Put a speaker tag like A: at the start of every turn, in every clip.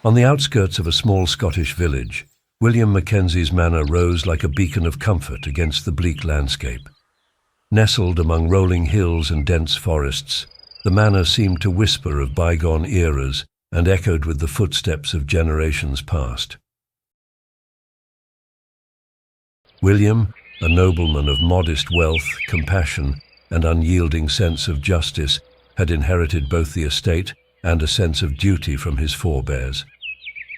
A: On the outskirts of a small Scottish village, William Mackenzie's manor rose like a beacon of comfort against the bleak landscape. Nestled among rolling hills and dense forests, the manor seemed to whisper of bygone eras and echoed with the footsteps of generations past. William, a nobleman of modest wealth, compassion, and unyielding sense of justice, had inherited both the estate and a sense of duty from his forebears.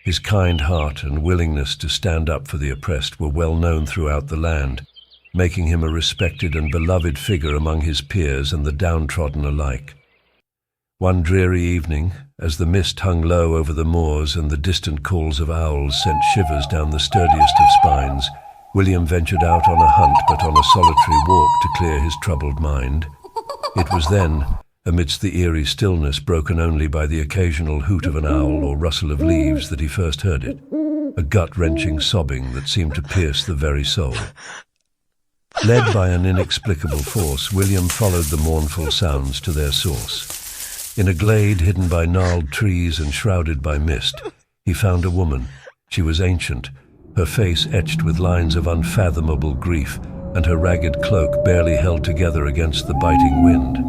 A: His kind heart and willingness to stand up for the oppressed were well known throughout the land, making him a respected and beloved figure among his peers and the downtrodden alike. One dreary evening, as the mist hung low over the moors and the distant calls of owls sent shivers down the sturdiest of spines, William ventured out on a hunt but on a solitary walk to clear his troubled mind. It was then, amidst the eerie stillness broken only by the occasional hoot of an owl or rustle of leaves, that he first heard it, a gut-wrenching sobbing that seemed to pierce the very soul. Led by an inexplicable force, William followed the mournful sounds to their source. In a glade hidden by gnarled trees and shrouded by mist, he found a woman. She was ancient, her face etched with lines of unfathomable grief, and her ragged cloak barely held together against the biting wind.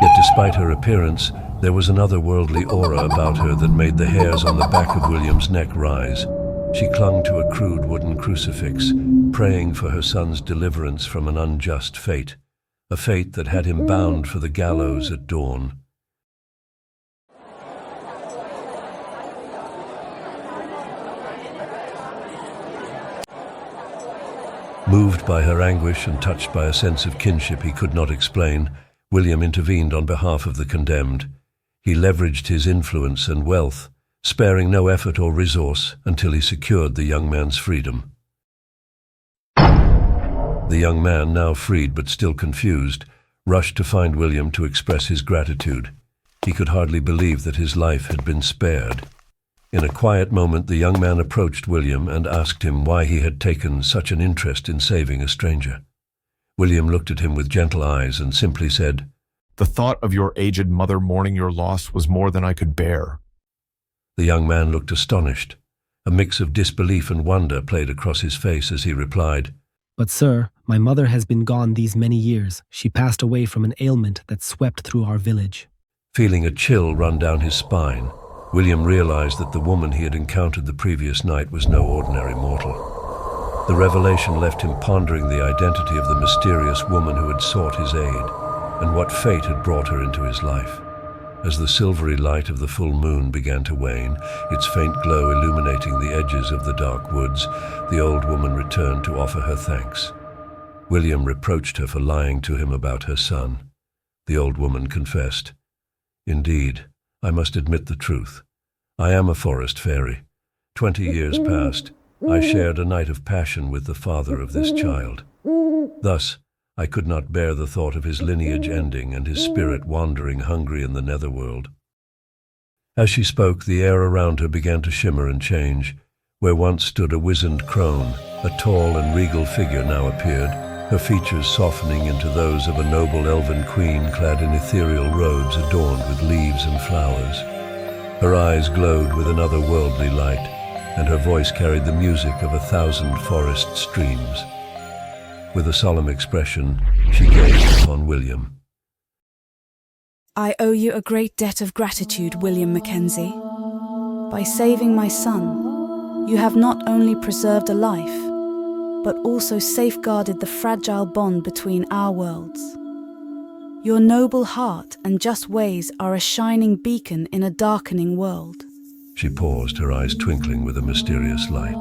A: Yet despite her appearance, there was an otherworldly aura about her that made the hairs on the back of William's neck rise. She clung to a crude wooden crucifix, praying for her son's deliverance from an unjust fate, a fate that had him bound for the gallows at dawn. Moved by her anguish and touched by a sense of kinship he could not explain, William intervened on behalf of the condemned. He leveraged his influence and wealth, sparing no effort or resource until he secured the young man's freedom. The young man, now freed but still confused, rushed to find William to express his gratitude. He could hardly believe that his life had been spared. In a quiet moment, the young man approached William and asked him why he had taken such an interest in saving a stranger. William looked at him with gentle eyes and simply said,
B: "The thought of your aged mother mourning your loss was more than I could bear."
A: The young man looked astonished. A mix of disbelief and wonder played across his face as he replied,
C: "But sir, my mother has been gone these many years. She passed away from an ailment that swept through our village."
A: Feeling a chill run down his spine, William realized that the woman he had encountered the previous night was no ordinary mortal. The revelation left him pondering the identity of the mysterious woman who had sought his aid, and what fate had brought her into his life. As the silvery light of the full moon began to wane, its faint glow illuminating the edges of the dark woods, the old woman returned to offer her thanks. William reproached her for lying to him about her son. The old woman confessed, "Indeed, I must admit the truth. I am a forest fairy. 20 years past, I shared a night of passion with the father of this child. Thus, I could not bear the thought of his lineage ending and his spirit wandering hungry in the netherworld." As she spoke, the air around her began to shimmer and change. Where once stood a wizened crone, a tall and regal figure now appeared, her features softening into those of a noble elven queen clad in ethereal robes adorned with leaves and flowers. Her eyes glowed with an otherworldly light, and her voice carried the music of 1,000 forest streams. With a solemn expression, she gazed upon William.
D: "I owe you a great debt of gratitude, William Mackenzie. By saving my son, you have not only preserved a life, but also safeguarded the fragile bond between our worlds. Your noble heart and just ways are a shining beacon in a darkening world."
A: She paused, her eyes twinkling with a mysterious light.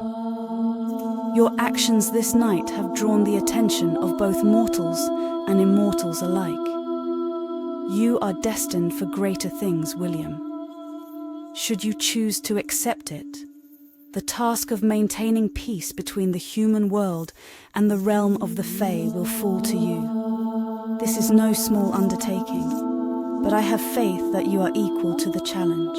D: "Your actions this night have drawn the attention of both mortals and immortals alike. You are destined for greater things, William. Should you choose to accept it, the task of maintaining peace between the human world and the realm of the Fae will fall to you. This is no small undertaking, but I have faith that you are equal to the challenge."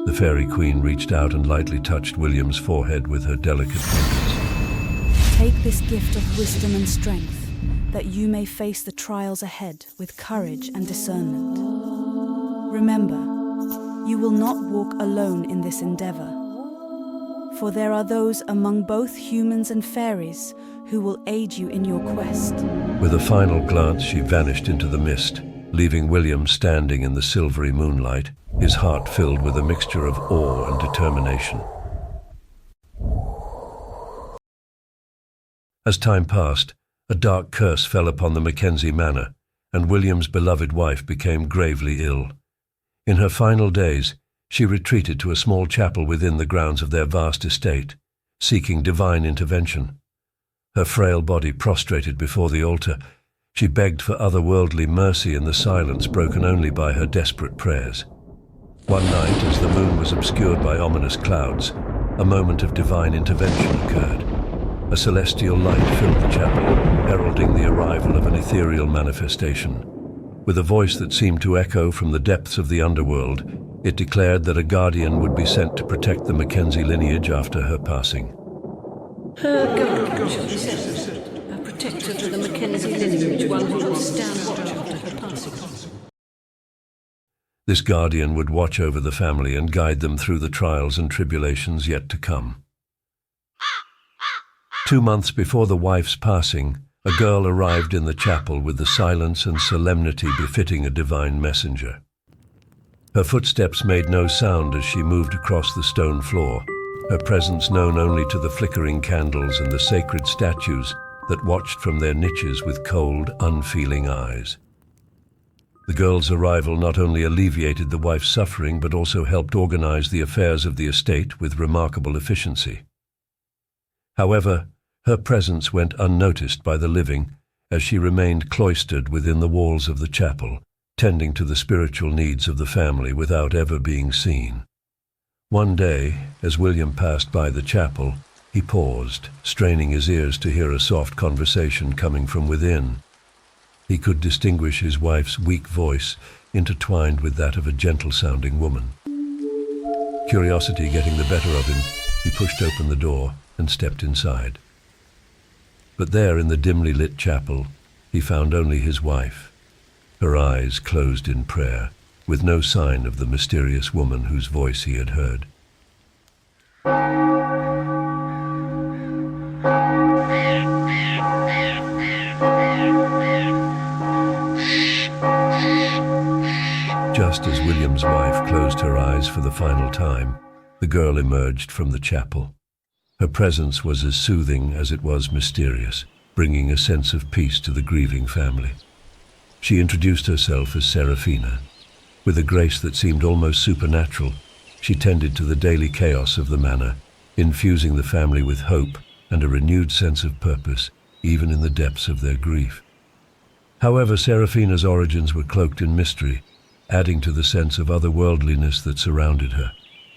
A: The fairy queen reached out and lightly touched William's forehead with her delicate fingers.
D: "Take this gift of wisdom and strength, that you may face the trials ahead with courage and discernment. Remember, You will not walk alone in this endeavor, for there are those among both humans and fairies who will aid you in your quest.
A: With a final glance, she vanished into the mist, leaving William standing in the silvery moonlight, his heart filled with a mixture of awe and determination. As time passed, a dark curse fell upon the Mackenzie Manor, and William's beloved wife became gravely ill. In her final days, she retreated to a small chapel within the grounds of their vast estate, seeking divine intervention. Her frail body prostrated before the altar, she begged for otherworldly mercy in the silence broken only by her desperate prayers. One night, as the moon was obscured by ominous clouds, a moment of divine intervention occurred. A celestial light filled the chapel, heralding the arrival of an ethereal manifestation. With a voice that seemed to echo from the depths of the underworld, it declared that a guardian would be sent to protect the Mackenzie lineage after her passing.
E: Her guardian shall be sent, a protector to the Mackenzie lineage, one who will stand watch after her passing.
A: This guardian would watch over the family and guide them through the trials and tribulations yet to come. 2 months before the wife's passing, a girl arrived in the chapel with the silence and solemnity befitting a divine messenger. Her footsteps made no sound as she moved across the stone floor, her presence known only to the flickering candles and the sacred statues that watched from their niches with cold, unfeeling eyes. The girl's arrival not only alleviated the wife's suffering but also helped organize the affairs of the estate with remarkable efficiency. However, her presence went unnoticed by the living as she remained cloistered within the walls of the chapel, tending to the spiritual needs of the family without ever being seen. One day, as William passed by the chapel, he paused, straining his ears to hear a soft conversation coming from within. He could distinguish his wife's weak voice intertwined with that of a gentle-sounding woman. Curiosity getting the better of him, he pushed open the door and stepped inside. But there in the dimly lit chapel, he found only his wife, her eyes closed in prayer, with no sign of the mysterious woman whose voice he had heard. Just as William's wife closed her eyes for the final time, the girl emerged from the chapel. Her presence was as soothing as it was mysterious, bringing a sense of peace to the grieving family. She introduced herself as Serafina. With a grace that seemed almost supernatural, she tended to the daily chaos of the manor, infusing the family with hope and a renewed sense of purpose, even in the depths of their grief. However, Serafina's origins were cloaked in mystery, adding to the sense of otherworldliness that surrounded her.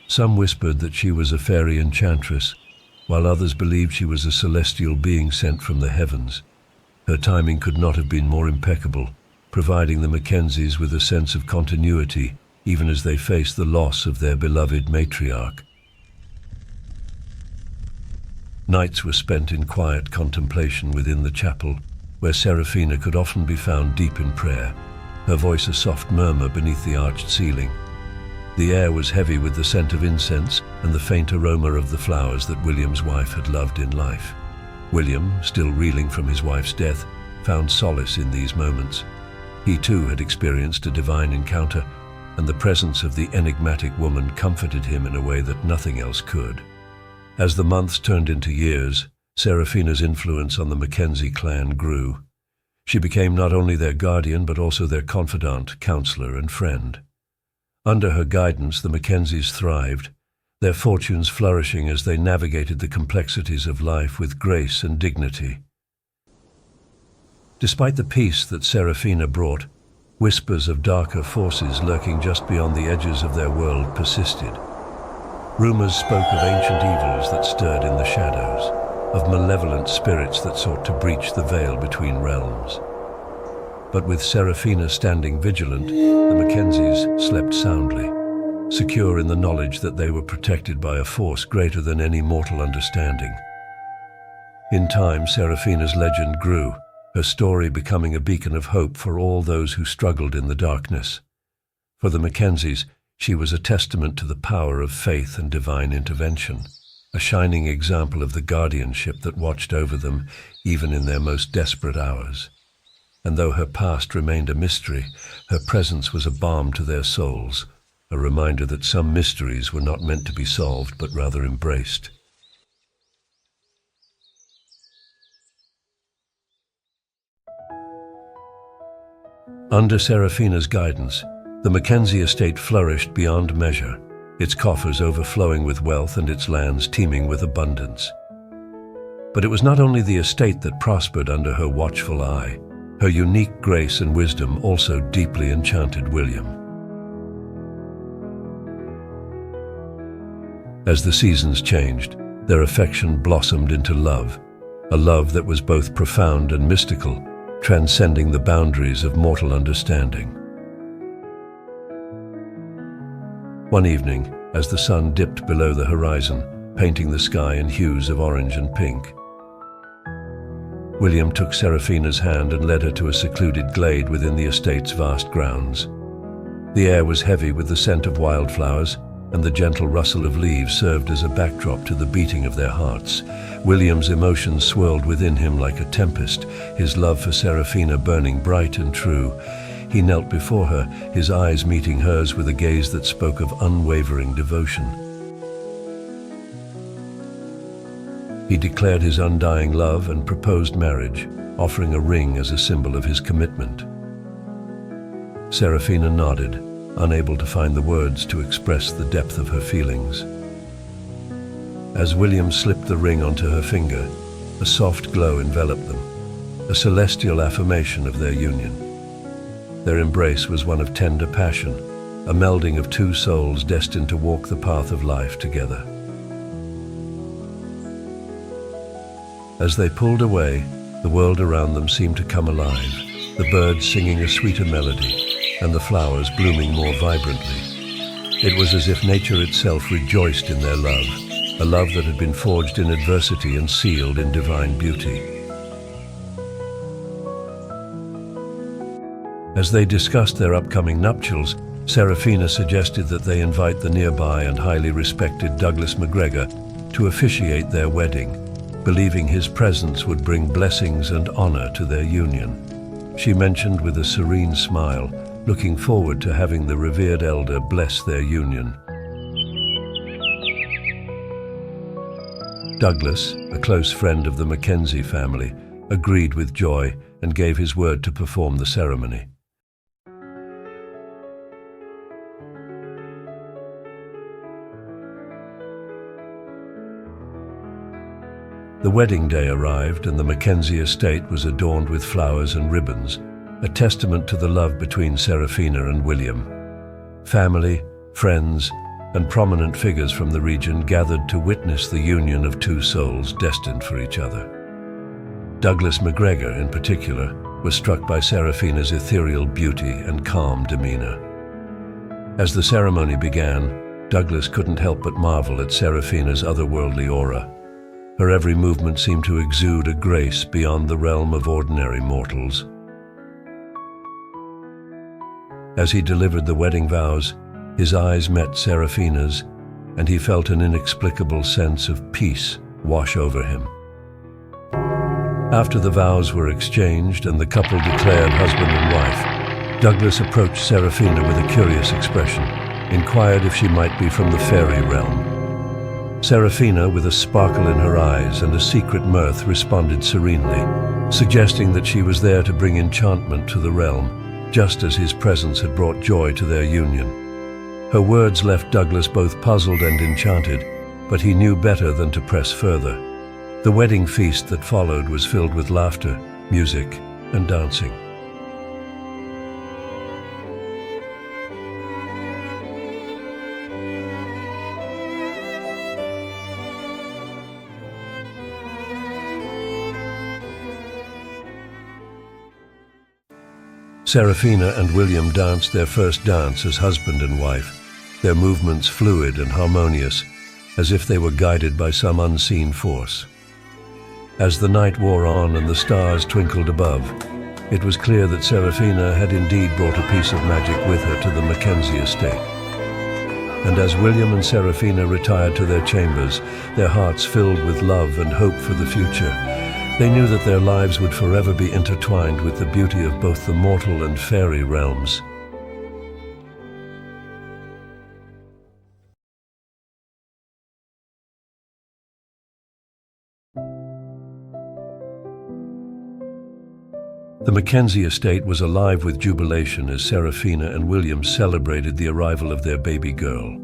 A: Some whispered that she was a fairy enchantress, while others believed she was a celestial being sent from the heavens. Her timing could not have been more impeccable, providing the Mackenzies with a sense of continuity even as they faced the loss of their beloved matriarch. Nights were spent in quiet contemplation within the chapel, where Serafina could often be found deep in prayer, her voice a soft murmur beneath the arched ceiling. The air was heavy with the scent of incense and the faint aroma of the flowers that William's wife had loved in life. William, still reeling from his wife's death, found solace in these moments. He too had experienced a divine encounter, and the presence of the enigmatic woman comforted him in a way that nothing else could. As the months turned into years, Serafina's influence on the Mackenzie clan grew. She became not only their guardian but also their confidant, counselor, and friend. Under her guidance, the Mackenzies thrived, their fortunes flourishing as they navigated the complexities of life with grace and dignity. Despite the peace that Serafina brought, whispers of darker forces lurking just beyond the edges of their world persisted. Rumors spoke of ancient evils that stirred in the shadows, of malevolent spirits that sought to breach the veil between realms. But with Serafina standing vigilant, the Mackenzies slept soundly, secure in the knowledge that they were protected by a force greater than any mortal understanding. In time, Serafina's legend grew, her story becoming a beacon of hope for all those who struggled in the darkness. For the Mackenzies, She was a testament to the power of faith and divine intervention, a shining example of the guardianship that watched over them even in their most desperate hours. And though her past remained a mystery, her presence was a balm to their souls, a reminder that some mysteries were not meant to be solved but rather embraced. Under Serafina's guidance, the Mackenzie estate flourished beyond measure, its coffers overflowing with wealth and its lands teeming with abundance. But it was not only the estate that prospered under her watchful eye. Her unique grace and wisdom also deeply enchanted William. As the seasons changed, their affection blossomed into love, a love that was both profound and mystical, transcending the boundaries of mortal understanding. One evening, as the sun dipped below the horizon, painting the sky in hues of orange and pink, William took Serafina's hand and led her to a secluded glade within the estate's vast grounds. The air was heavy with the scent of wildflowers, and the gentle rustle of leaves served as a backdrop to the beating of their hearts. William's emotions swirled within him like a tempest, his love for Serafina burning bright and true. He knelt before her, his eyes meeting hers with a gaze that spoke of unwavering devotion. He declared his undying love and proposed marriage, offering a ring as a symbol of his commitment. Serafina nodded, unable to find the words to express the depth of her feelings. As William slipped the ring onto her finger, a soft glow enveloped them, a celestial affirmation of their union. Their embrace was one of tender passion, a melding of two souls destined to walk the path of life together. As they pulled away, the world around them seemed to come alive, the birds singing a sweeter melody, and the flowers blooming more vibrantly. It was as if nature itself rejoiced in their love, a love that had been forged in adversity and sealed in divine beauty. As they discussed their upcoming nuptials, Serafina suggested that they invite the nearby and highly respected Douglas McGregor to officiate their wedding, believing his presence would bring blessings and honor to their union. She mentioned with a serene smile, looking forward to having the revered elder bless their union. Douglas, a close friend of the Mackenzie family, agreed with joy and gave his word to perform the ceremony. The wedding day arrived, and the Mackenzie estate was adorned with flowers and ribbons, a testament to the love between Serafina and William. Family, friends, and prominent figures from the region gathered to witness the union of two souls destined for each other. Douglas McGregor, in particular, was struck by Serafina's ethereal beauty and calm demeanor. As the ceremony began, Douglas couldn't help but marvel at Serafina's otherworldly aura. Her every movement seemed to exude a grace beyond the realm of ordinary mortals. As he delivered the wedding vows, his eyes met Serafina's, and he felt an inexplicable sense of peace wash over him. After the vows were exchanged and the couple declared husband and wife, Douglas approached Serafina with a curious expression, inquired if she might be from the fairy realm. Serafina, with a sparkle in her eyes and a secret mirth, responded serenely, suggesting that she was there to bring enchantment to the realm, just as his presence had brought joy to their union. Her words left Douglas both puzzled and enchanted, but he knew better than to press further. The wedding feast that followed was filled with laughter, music, and dancing. Serafina and William danced their first dance as husband and wife, their movements fluid and harmonious, as if they were guided by some unseen force. As the night wore on and the stars twinkled above, it was clear that Serafina had indeed brought a piece of magic with her to the Mackenzie estate. And as William and Serafina retired to their chambers, their hearts filled with love and hope for the future, they knew that their lives would forever be intertwined with the beauty of both the mortal and fairy realms. The Mackenzie estate was alive with jubilation as Serafina and William celebrated the arrival of their baby girl.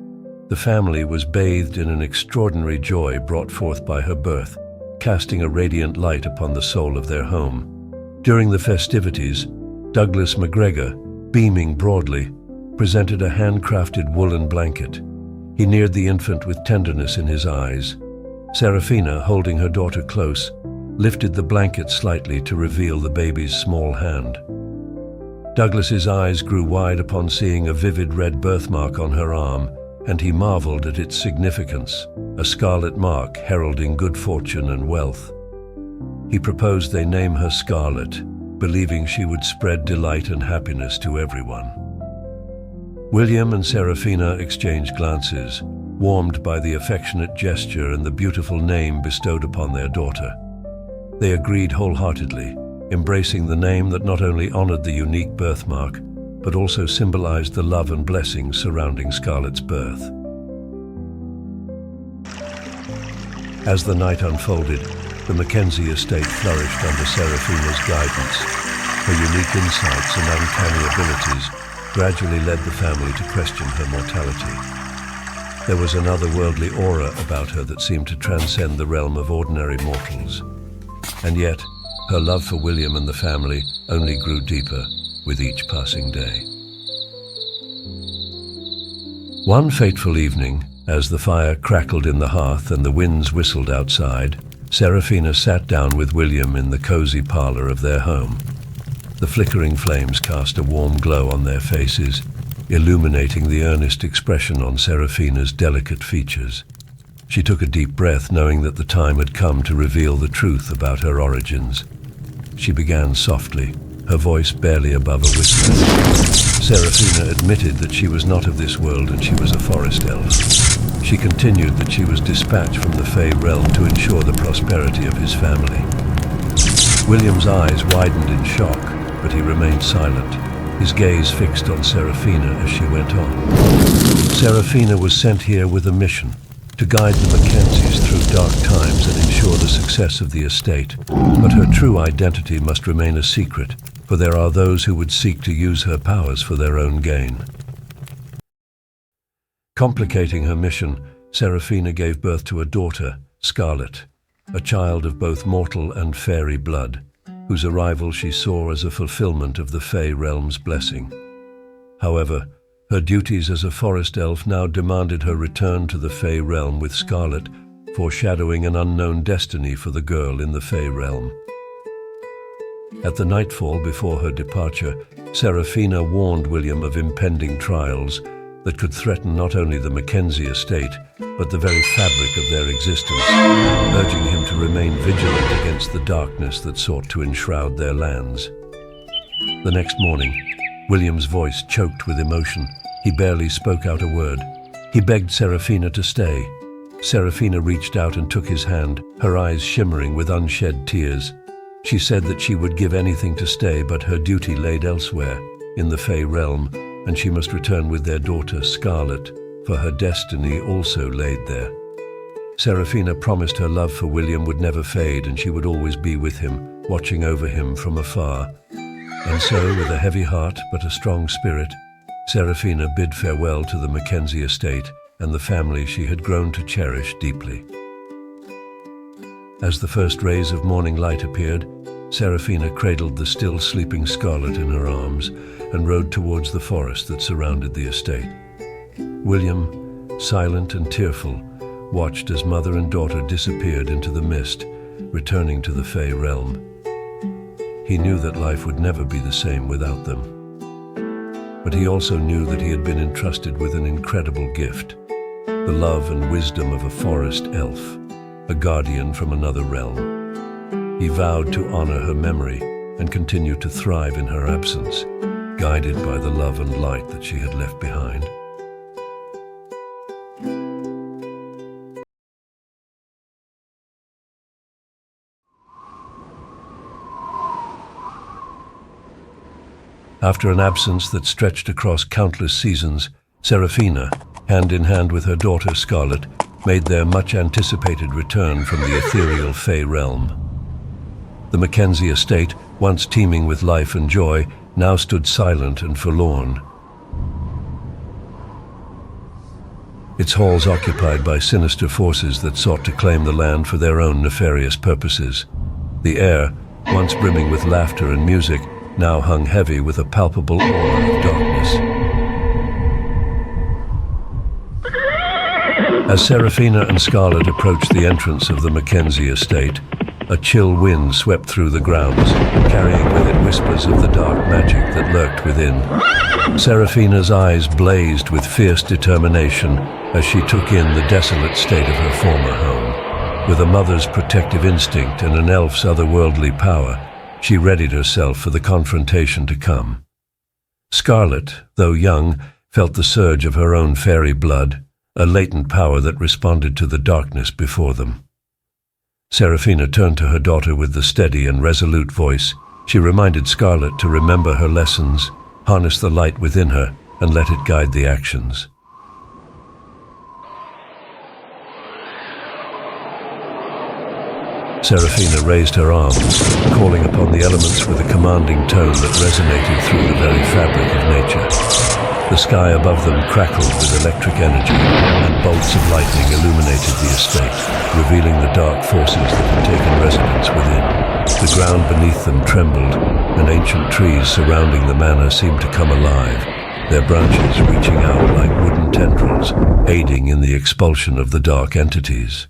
A: The family was bathed in an extraordinary joy brought forth by her birth, casting a radiant light upon the soul of their home. During the festivities, Douglas McGregor, beaming broadly, presented a handcrafted woolen blanket. He neared the infant with tenderness in his eyes. Serafina, holding her daughter close, lifted the blanket slightly to reveal the baby's small hand. Douglas's eyes grew wide upon seeing a vivid red birthmark on her arm, and he marveled at its significance, a scarlet mark heralding good fortune and wealth. He proposed they name her Scarlet, believing she would spread delight and happiness to everyone. William and Serafina exchanged glances, warmed by the affectionate gesture and the beautiful name bestowed upon their daughter. They agreed wholeheartedly, embracing the name that not only honored the unique birthmark, but also symbolized the love and blessings surrounding Scarlet's birth. As the night unfolded, the Mackenzie estate flourished under Serafina's guidance. Her unique insights and uncanny abilities gradually led the family to question her mortality. There was an otherworldly aura about her that seemed to transcend the realm of ordinary mortals. And yet, her love for William and the family only grew deeper with each passing day. One fateful evening, as the fire crackled in the hearth and the winds whistled outside, Serafina sat down with William in the cozy parlor of their home. The flickering flames cast a warm glow on their faces, illuminating the earnest expression on Serafina's delicate features. She took a deep breath, knowing that the time had come to reveal the truth about her origins. She began softly, her voice barely above a whisper. Serafina admitted that she was not of this world and she was a forest elf. She continued that she was dispatched from the Fey realm to ensure the prosperity of his family. William's eyes widened in shock, but he remained silent, his gaze fixed on Serafina as she went on. Serafina was sent here with a mission: to guide the Mackenzies through dark times and ensure the success of the estate. But her true identity must remain a secret, for there are those who would seek to use her powers for their own gain. Complicating her mission, Serafina gave birth to a daughter, Scarlet, a child of both mortal and fairy blood, whose arrival she saw as a fulfillment of the Fey realm's blessing. However, her duties as a forest elf now demanded her return to the Fey realm with Scarlet, foreshadowing an unknown destiny for the girl in the Fey realm. At the nightfall before her departure, Serafina warned William of impending trials that could threaten not only the Mackenzie estate, but the very fabric of their existence, urging him to remain vigilant against the darkness that sought to enshroud their lands. The next morning, William's voice choked with emotion. He barely spoke out a word. He begged Serafina to stay. Serafina reached out and took his hand, her eyes shimmering with unshed tears. She said that she would give anything to stay, but her duty laid elsewhere, in the Fey realm, and she must return with their daughter, Scarlet, for her destiny also laid there. Serafina promised her love for William would never fade, and she would always be with him, watching over him from afar. And so, with a heavy heart but a strong spirit, Serafina bid farewell to the Mackenzie estate and the family she had grown to cherish deeply. As the first rays of morning light appeared, Serafina cradled the still sleeping Scarlet in her arms and rode towards the forest that surrounded the estate. William, silent and tearful, watched as mother and daughter disappeared into the mist, returning to the Fey realm. He knew that life would never be the same without them. But he also knew that he had been entrusted with an incredible gift, the love and wisdom of a forest elf, a guardian from another realm. He vowed to honor her memory and continue to thrive in her absence, guided by the love and light that she had left behind. After an absence that stretched across countless seasons, Serafina, hand in hand with her daughter Scarlet, made their much-anticipated return from the ethereal Fey realm. The Mackenzie estate, once teeming with life and joy, now stood silent and forlorn. Its halls occupied by sinister forces that sought to claim the land for their own nefarious purposes. The air, once brimming with laughter and music, now hung heavy with a palpable aura of darkness. As Serafina and Scarlet approached the entrance of the Mackenzie estate, a chill wind swept through the grounds, carrying with it whispers of the dark magic that lurked within. Serafina's eyes blazed with fierce determination as she took in the desolate state of her former home. With a mother's protective instinct and an elf's otherworldly power, she readied herself for the confrontation to come. Scarlet, though young, felt the surge of her own fairy blood, a latent power that responded to the darkness before them. Serafina turned to her daughter with the steady and resolute voice. She reminded Scarlet to remember her lessons, harness the light within her, and let it guide the actions. Serafina raised her arms, calling upon the elements with a commanding tone that resonated through the very fabric of nature. The sky above them crackled with electric energy, and bolts of lightning illuminated the estate, revealing the dark forces that had taken residence within. The ground beneath them trembled, and ancient trees surrounding the manor seemed to come alive, their branches reaching out like wooden tendrils, aiding in the expulsion of the dark entities.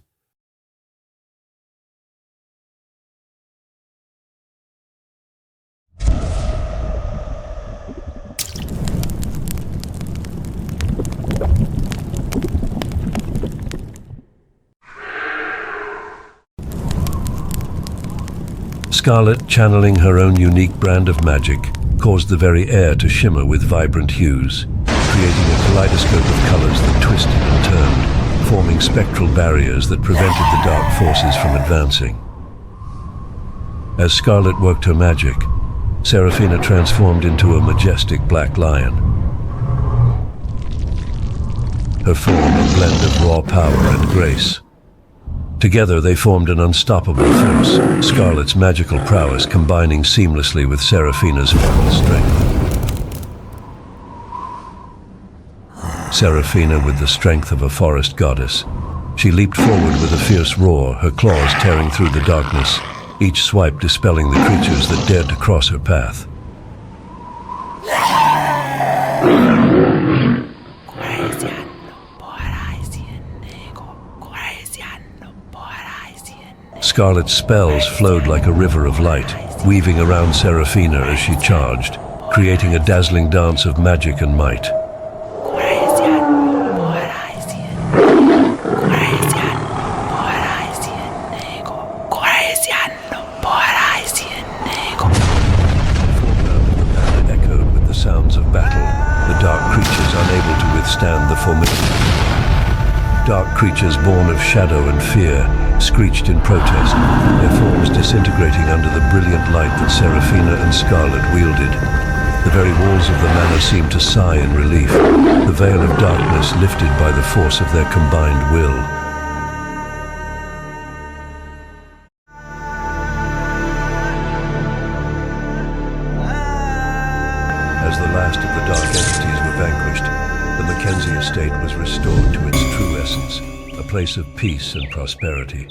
A: Scarlet, channeling her own unique brand of magic, caused the very air to shimmer with vibrant hues, creating a kaleidoscope of colors that twisted and turned, forming spectral barriers that prevented the dark forces from advancing. As Scarlet worked her magic, Serafina transformed into a majestic black lion. Her form a blend of raw power and grace. Together they formed an unstoppable force, Scarlet's magical prowess combining seamlessly with Serafina's physical strength. Serafina with the strength of a forest goddess. She leaped forward with a fierce roar, her claws tearing through the darkness, each swipe dispelling the creatures that dared to cross her path. Scarlet's spells flowed like a river of light, weaving around Serafina as she charged, creating a dazzling dance of magic and might. The echoed with the sounds of battle, the dark creatures unable to withstand the formidable. Dark creatures born of shadow and fear screeched in protest, their forms disintegrating under the brilliant light that Serafina and Scarlet wielded. The very walls of the manor seemed to sigh in relief, the veil of darkness lifted by the force of their combined will. As the last of the dark entities were vanquished, the Mackenzie estate was restored to its true essence, a place of peace and prosperity.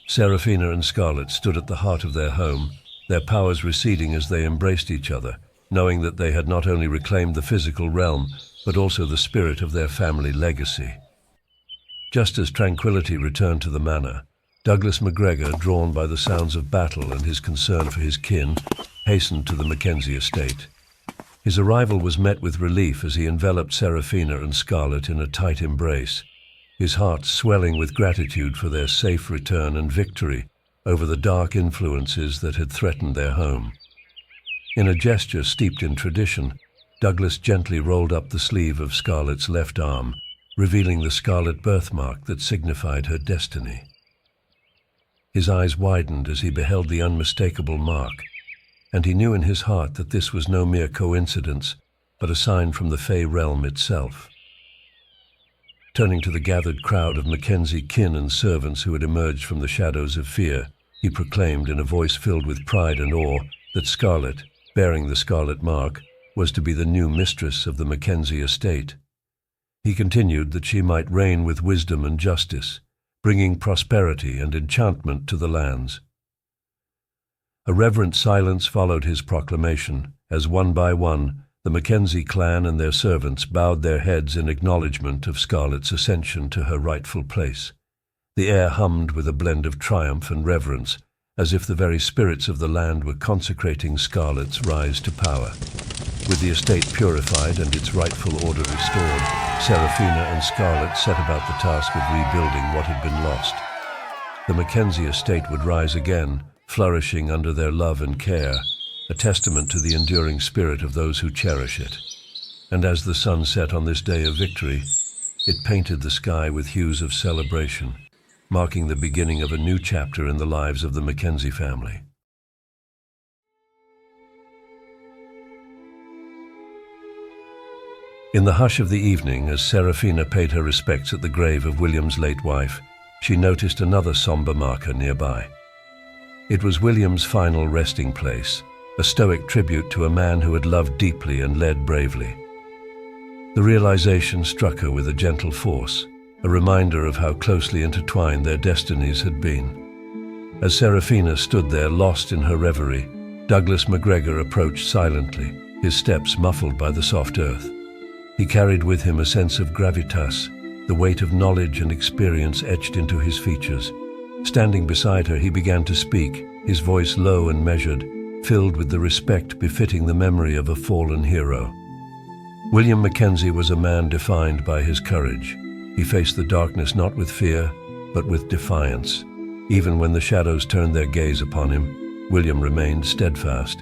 A: Serafina and Scarlet stood at the heart of their home, their powers receding as they embraced each other, knowing that they had not only reclaimed the physical realm, but also the spirit of their family legacy. Just as tranquility returned to the manor, Douglas MacGregor, drawn by the sounds of battle and his concern for his kin, hastened to the Mackenzie estate. His arrival was met with relief as he enveloped Serafina and Scarlet in a tight embrace, his heart swelling with gratitude for their safe return and victory over the dark influences that had threatened their home. In a gesture steeped in tradition, Douglas gently rolled up the sleeve of Scarlett's left arm, revealing the scarlet birthmark that signified her destiny. His eyes widened as he beheld the unmistakable mark, and he knew in his heart that this was no mere coincidence, but a sign from the Fey realm itself. Turning to the gathered crowd of Mackenzie kin and servants who had emerged from the shadows of fear, he proclaimed in a voice filled with pride and awe that Scarlett, bearing the scarlet mark, was to be the new mistress of the Mackenzie estate. He continued that she might reign with wisdom and justice, bringing prosperity and enchantment to the lands. A reverent silence followed his proclamation, as one by one, the Mackenzie clan and their servants bowed their heads in acknowledgement of Scarlett's ascension to her rightful place. The air hummed with a blend of triumph and reverence, as if the very spirits of the land were consecrating Scarlett's rise to power. With the estate purified and its rightful order restored, Seraphina and Scarlett set about the task of rebuilding what had been lost. The Mackenzie estate would rise again, flourishing under their love and care, a testament to the enduring spirit of those who cherish it. And as the sun set on this day of victory, it painted the sky with hues of celebration, marking the beginning of a new chapter in the lives of the Mackenzie family. In the hush of the evening, as Seraphina paid her respects at the grave of William's late wife, she noticed another somber marker nearby. It was William's final resting place, a stoic tribute to a man who had loved deeply and led bravely. The realization struck her with a gentle force, a reminder of how closely intertwined their destinies had been. As Seraphina stood there lost in her reverie, Douglas MacGregor approached silently, his steps muffled by the soft earth. He carried with him a sense of gravitas, the weight of knowledge and experience etched into his features. Standing beside her, he began to speak, his voice low and measured, filled with the respect befitting the memory of a fallen hero. William Mackenzie was a man defined by his courage. He faced the darkness not with fear, but with defiance. Even when the shadows turned their gaze upon him, William remained steadfast.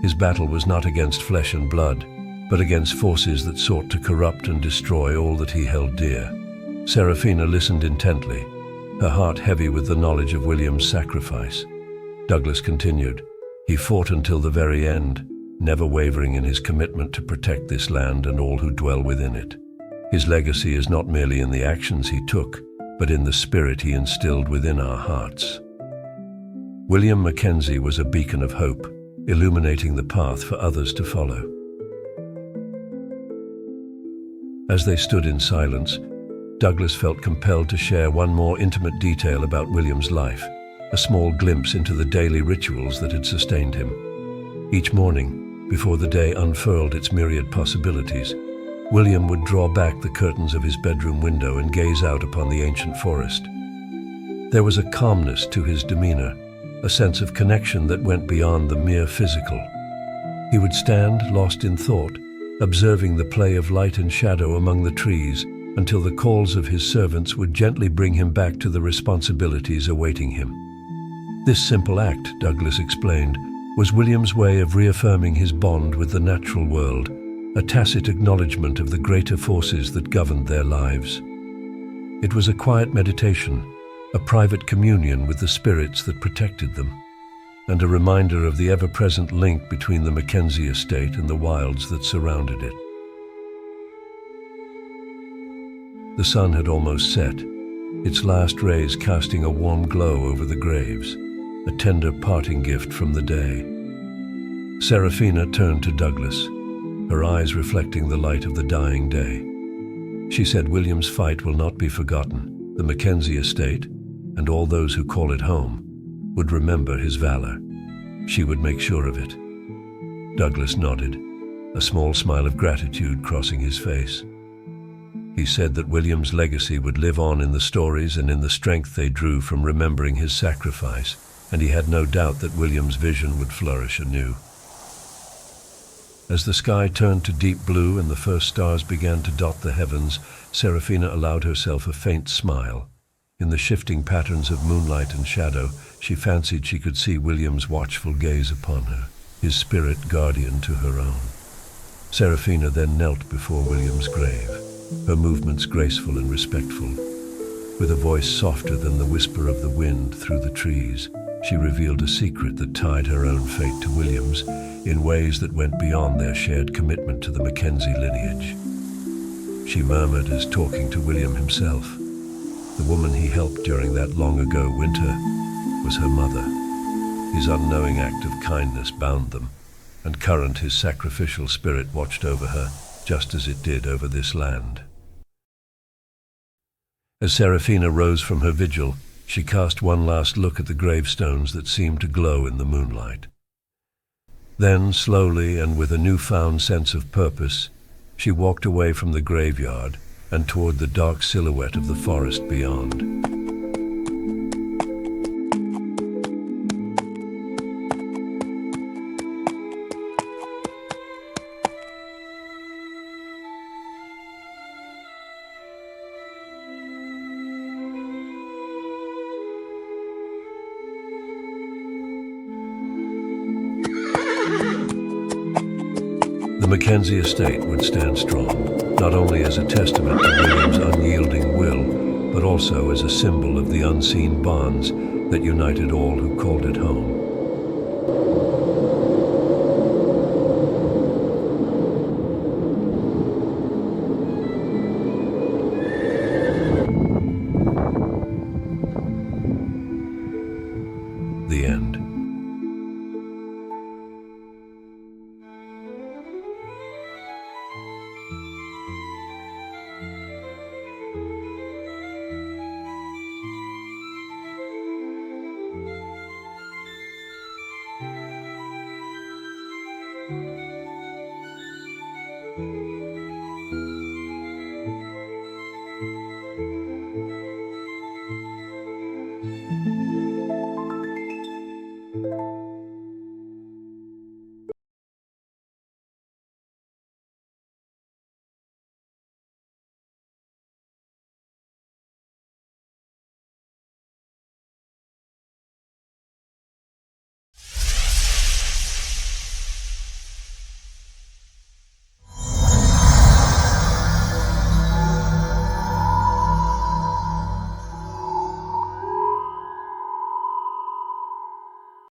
A: His battle was not against flesh and blood, but against forces that sought to corrupt and destroy all that he held dear. Seraphina listened intently, her heart heavy with the knowledge of William's sacrifice. Douglas continued. He fought until the very end, never wavering in his commitment to protect this land and all who dwell within it. His legacy is not merely in the actions he took, but in the spirit he instilled within our hearts. William Mackenzie was a beacon of hope, illuminating the path for others to follow. As they stood in silence, Douglas felt compelled to share one more intimate detail about William's life, a small glimpse into the daily rituals that had sustained him. Each morning, before the day unfurled its myriad possibilities, William would draw back the curtains of his bedroom window and gaze out upon the ancient forest. There was a calmness to his demeanor, a sense of connection that went beyond the mere physical. He would stand, lost in thought, observing the play of light and shadow among the trees until the calls of his servants would gently bring him back to the responsibilities awaiting him. This simple act, Douglas explained, was William's way of reaffirming his bond with the natural world, a tacit acknowledgement of the greater forces that governed their lives. It was a quiet meditation, a private communion with the spirits that protected them, and a reminder of the ever-present link between the Mackenzie estate and the wilds that surrounded it. The sun had almost set, its last rays casting a warm glow over the graves, a tender parting gift from the day. Seraphina turned to Douglas, her eyes reflecting the light of the dying day. She said, "William's fight will not be forgotten. The Mackenzie estate, and all those who call it home, would remember his valor. She would make sure of it." Douglas nodded, a small smile of gratitude crossing his face. He said that William's legacy would live on in the stories and in the strength they drew from remembering his sacrifice, and he had no doubt that William's vision would flourish anew. As the sky turned to deep blue and the first stars began to dot the heavens, Seraphina allowed herself a faint smile. In the shifting patterns of moonlight and shadow, she fancied she could see William's watchful gaze upon her, his spirit guardian to her own. Seraphina then knelt before William's grave, her movements graceful and respectful. With a voice softer than the whisper of the wind through the trees, she revealed a secret that tied her own fate to William's in ways that went beyond their shared commitment to the Mackenzie lineage. She murmured as talking to William himself. The woman he helped during that long-ago winter was her mother. His unknowing act of kindness bound them, and current his sacrificial spirit watched over her, just as it did over this land. As Seraphina rose from her vigil, she cast one last look at the gravestones that seemed to glow in the moonlight. Then, slowly and with a newfound sense of purpose, she walked away from the graveyard and toward the dark silhouette of the forest beyond. The Mackenzie estate would stand strong, not only as a testament to William's unyielding will, but also as a symbol of the unseen bonds that united all who called it home.